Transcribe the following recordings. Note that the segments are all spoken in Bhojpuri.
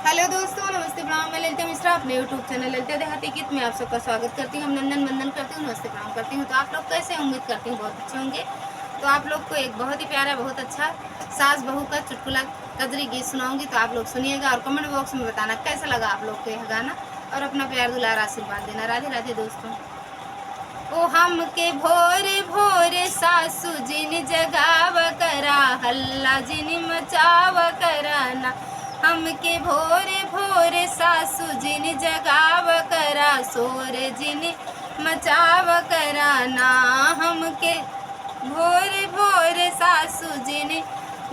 हेलो दोस्तों, नमस्ते प्रणाम। मैं ललिता मिश्रा अपने यूट्यूब चैनल ललिता देहाती गीत में आप सबका स्वागत करती हूँ। नंदन वंदन करती हूँ, नमस्ते प्रणाम करती हूँ। तो आप लोग कैसे हैं? उम्मीद करती हूँ बहुत अच्छे होंगे। तो आप लोग को एक बहुत ही प्यारा, बहुत अच्छा सास बहू का चुटकुला कजरी गीत सुनाऊंगी। तो आप लोग सुनिएगा और कमेंट बॉक्स में बताना कैसा लगा आप लोग को यह गाना, और अपना प्यार दुलार आशीर्वाद देना। राधे राधे दोस्तों। ओ हमके भोरे भोरे सासू जिन जगाव करा, हल्ला जिन मचाव कराना। हमके भोरे भोरे सासू जिन जगाव करा, शोर जिन मचाव कराना। हमके भोरे भोरे सासू जिन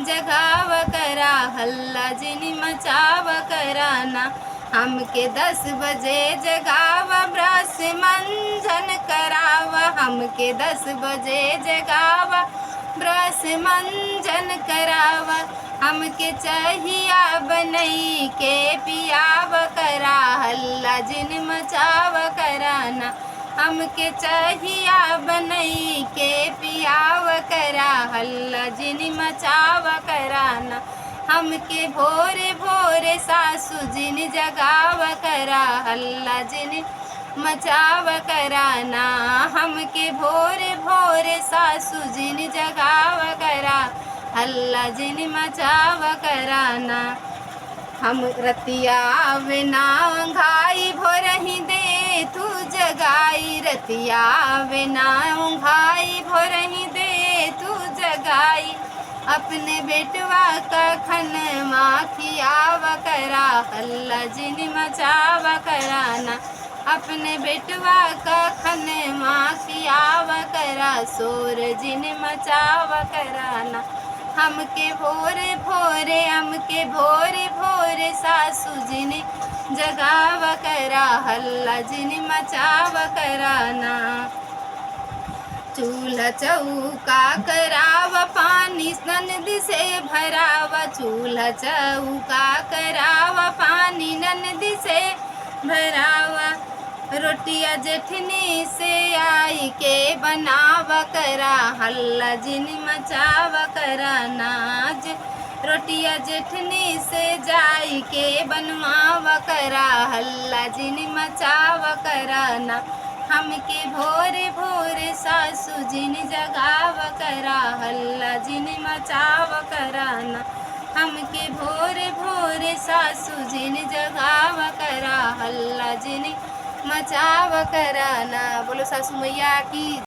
जगाव करा, हल्ला जिन मचाव कराना। हमके 10 बजे जगावा, ब्रश मंजन करावा। हमके 10 बजे जगावा, ब्रश मंजन करावा। हमके चाहिया बनई के पियाव करा, हल्ला जिन मचाव कराना। हमके चाहिया बनई के पियाव करा, हल्ला जिन मचाव कराना। हमके भोरे भोरे सासू जिन जगाव करा, हल्ला जिन मचाव कराना। हमके भोरे भोरे सासू जिन जगाव करा, हल्ला जिन मचाव कराना। हम रतिया बिना घाई भोरही दे तू जगाई, रतिया बिना घाई भोरही दे तू जगाई। अपने बेटवा का खन माखियाव करा, हल्ला जिन मचाव कराना। अपने बेटवा का खन माखियाव करा, शोर जिन मचाव कराना। हमके भोरे भोरे, हमके भोरे भोरे सासू जिन जगाव करा, हल्ला जिन मचाव कराना। चूल्हा चौका करावा, पानी ननद से भरावा। चूल्हा चौका करावा, पानी ननद से भरावा। रोटिया जेठनी से आई के बनावा करा, हल्ला जिन मचाव कराना। रोटिया जेठनी से जाई के बनवावा करा, हल्ला जिन मचाव कराना। हमके भोरे भोरे सासू जिन जगाव करा, हल्ला जिन मचाव कराना। हमके भोरे भोरे सासू जिन जगाव करा, हल्ला जिन मचाव कराना। बोलो सासू मैया की।